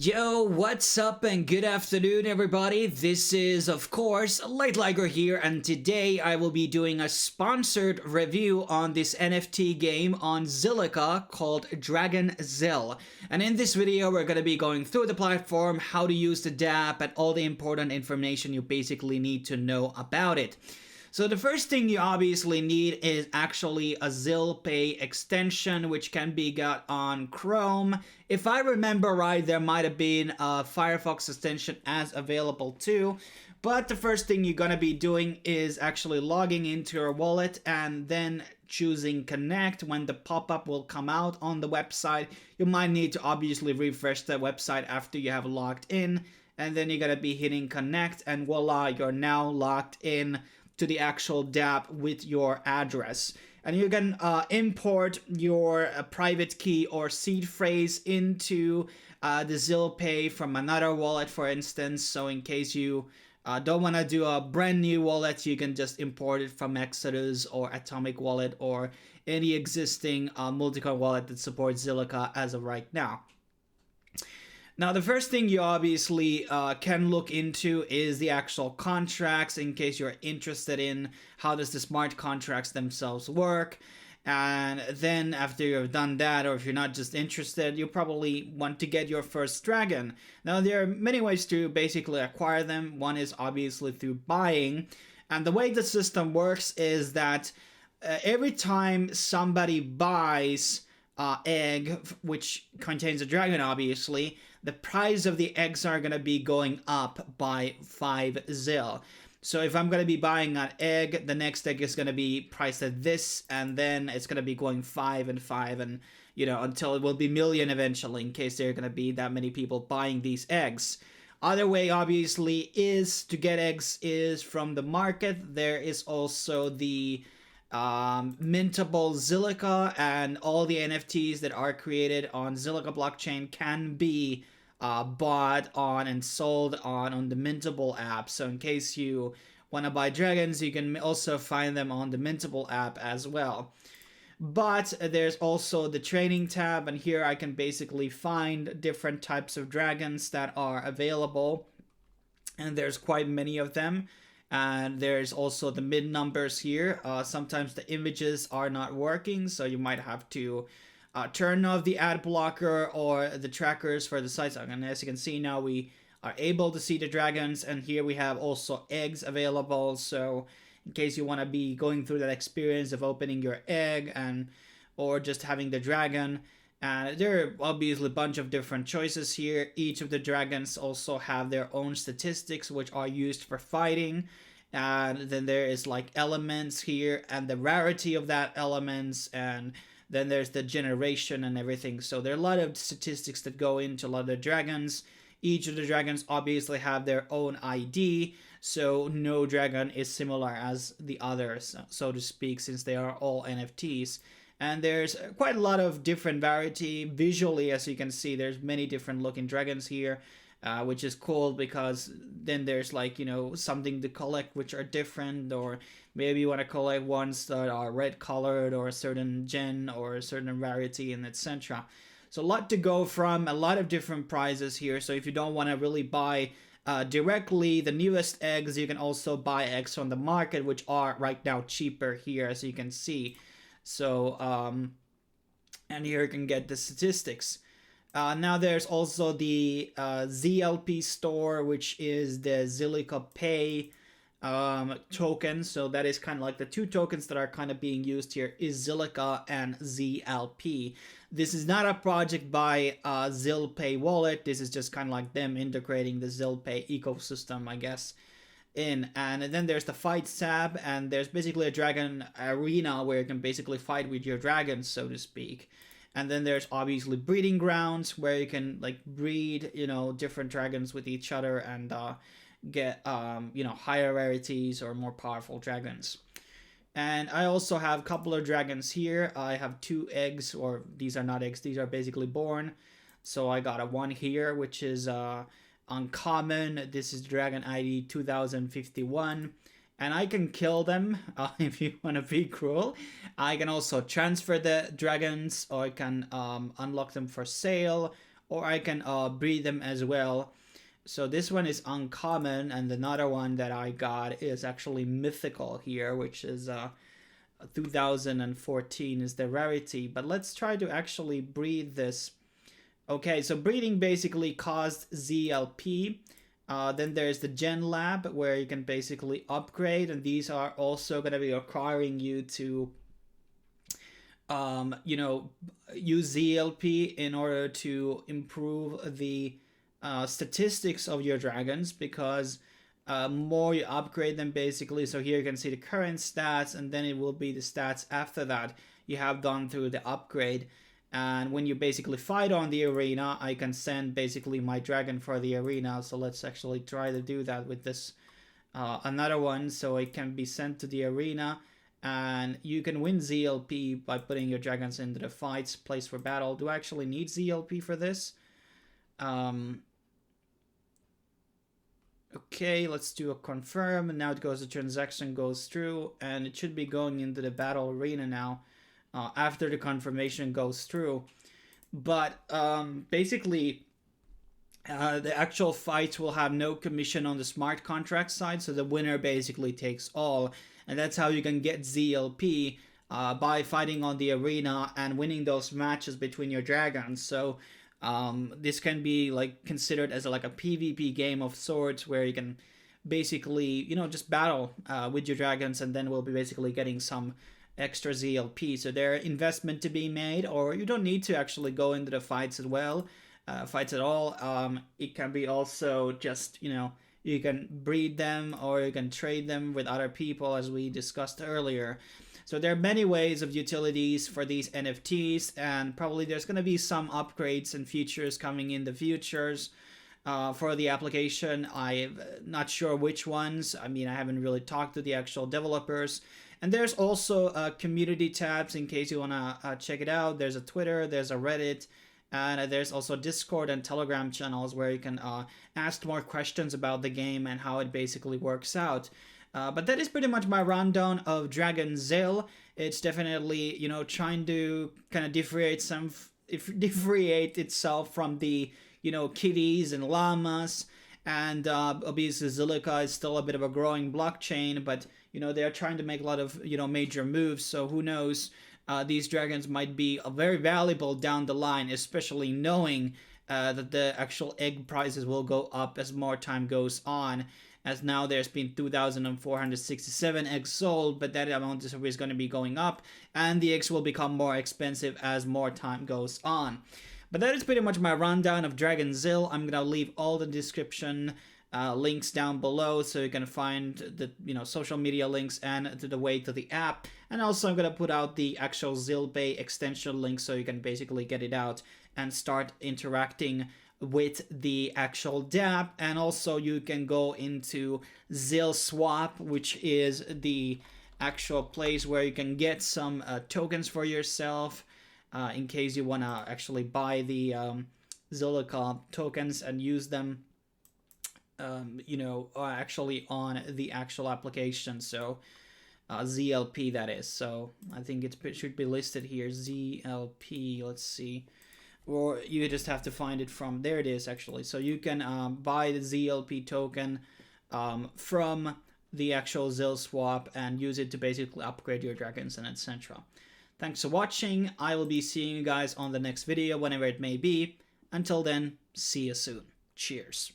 Yo, what's up and good afternoon everybody. This is of course Light Liger here, and today I will be doing a sponsored review on this NFT game on Zilliqa called Dragonzil. And in this video we're going to be going through the platform, how to use the Dapp, and all the important information you basically need to know about it. So the first thing you obviously need is actually a Zilliqa extension, which can be got on Chrome. If I remember right, there might have been a Firefox extension as available too. But the first thing you're going to be doing is actually logging into your wallet and then choosing connect. When the pop-up will come out on the website, you might need to obviously refresh the website after you have logged in. And then you're going to be hitting connect, and voila, you're now logged in to the actual Dapp with your address. And you can import your private key or seed phrase into the Zilliqa from another wallet, for instance. So in case you don't want to do a brand new wallet, you can just import it from Exodus or Atomic Wallet or any existing multi-coin wallet that supports Zilliqa as of right now. Now, the first thing you obviously can look into is the actual contracts, in case you're interested in how does the smart contracts themselves work. And then after you've done that, or if you're not just interested, you probably want to get your first dragon. Now, there are many ways to basically acquire them. One is obviously through buying. And the way the system works is that every time somebody buys egg, which contains a dragon obviously, the price of the eggs are going to be going up by 5 Zil. So if I'm going to be buying an egg, the next egg is going to be priced at this, and then it's going to be going 5 and 5, and you know, until it will be million eventually, in case there are going to be that many people buying these eggs. Other way obviously is to get eggs is from the market. There is also the mintable Zilliqa, and all the NFTs that are created on Zilliqa blockchain can be bought on and sold on the mintable app. So in case you want to buy dragons, you can also find them on the mintable app as well. But there's also the training tab, and here I can basically find different types of dragons that are available, and there's quite many of them. And there's also the mid numbers here. Sometimes the images are not working, so you might have to turn off the ad blocker or the trackers for the sites. And as you can see now, we are able to see the dragons, and here we have also eggs available. So in case you want to be going through that experience of opening your egg and or just having the dragon. There are obviously a bunch of different choices here. Each of the dragons also have their own statistics, which are used for fighting. And then there is like elements here and the rarity of that elements, and then there's the generation and everything. So there are a lot of statistics that go into a lot of the dragons. Each of the dragons obviously have their own ID, so no dragon is similar as the others, so to speak, since they are all NFTs. And there's quite a lot of different variety visually. As you can see, there's many different looking dragons here, which is cool, because then there's like, you know, something to collect which are different, or maybe you want to collect ones that are red colored or a certain gen or a certain rarity, and etc. So a lot to go from, a lot of different prizes here. So if you don't want to really buy directly the newest eggs, you can also buy eggs from the market, which are right now cheaper here, as you can see. So and here you can get the statistics. Now there's also the ZLP store, which is the Zilliqa Pay token. So that is kind of like the two tokens that are kind of being used here is Zilliqa and ZLP. This is not a project by Zilliqa wallet. This is just kind of like them integrating the Zilliqa ecosystem, I guess, in. And then there's the fights tab, and there's basically a dragon arena where you can basically fight with your dragons, so to speak. And then there's obviously breeding grounds where you can like breed, you know, different dragons with each other and get you know, higher rarities or more powerful dragons. And I also have a couple of dragons here. I have 2 eggs, or these are not eggs, these are basically born. So I got a one here, which is uncommon. This is Dragon ID 2051. And I can kill them if you want to be cruel. I can also transfer the dragons, or I can unlock them for sale, or I can breed them as well. So this one is uncommon, and another one that I got is actually mythical here, which is 2014 is the rarity. But let's try to actually breed this. Okay, so breeding basically caused ZLP. Then there's the Gen Lab, where you can basically upgrade, and these are also going to be requiring you to use ZLP in order to improve the statistics of your dragons, because more you upgrade them basically. So here you can see the current stats, and then it will be the stats after that you have done through the upgrade. And when you basically fight on the arena, I can send basically my dragon for the arena. So let's actually try to do that with this another one. So it can be sent to the arena, and you can win ZLP by putting your dragons into the fights place for battle. Do I actually need ZLP for this? Okay, let's do a confirm, and now it goes, the transaction goes through, and it should be going into the battle arena now after the confirmation goes through. But basically the actual fights will have no commission on the smart contract side, so the winner basically takes all, and that's how you can get ZLP by fighting on the arena and winning those matches between your dragons. So this can be like considered as like a PvP game of sorts, where you can basically, just battle with your dragons, and then we'll be basically getting some extra ZLP. So there are investment to be made, or you don't need to actually go into the fights as well, fights at all. It can be also just, you can breed them, or you can trade them with other people, as we discussed earlier. So there are many ways of utilities for these NFTs, and probably there's going to be some upgrades and features coming in the futures for the application. I'm not sure which ones. I mean, I haven't really talked to the actual developers. And there's also community tabs in case you want to check it out. There's a Twitter, there's a Reddit, and there's also Discord and Telegram channels where you can ask more questions about the game and how it basically works out. But that is pretty much my rundown of Dragonzil. It's definitely, trying to kind of differentiate itself from the, kitties and llamas. And obviously Zilliqa is still a bit of a growing blockchain, but, they're trying to make a lot of, major moves. So who knows, these dragons might be very valuable down the line, especially knowing that the actual egg prices will go up as more time goes on. As now there's been 2,467 eggs sold, but that amount is always going to be going up, and the eggs will become more expensive as more time goes on. But that is pretty much my rundown of Dragonzil. I'm going to leave all the description links down below, so you can find the social media links and the way to the app. And also I'm going to put out the actual Zilpay extension link, so you can basically get it out and start interacting with the actual Dapp. And also you can go into Zil Swap, which is the actual place where you can get some tokens for yourself in case you want to actually buy the Zilliqa tokens and use them actually on the actual application. So ZLP, that is. So I think it should be listed here, ZLP. Let's see. Or you just have to find it from, there it is actually. So you can buy the ZLP token from the actual Zil Swap and use it to basically upgrade your dragons and etc. Thanks for watching. I will be seeing you guys on the next video, whenever it may be. Until then, see you soon. Cheers.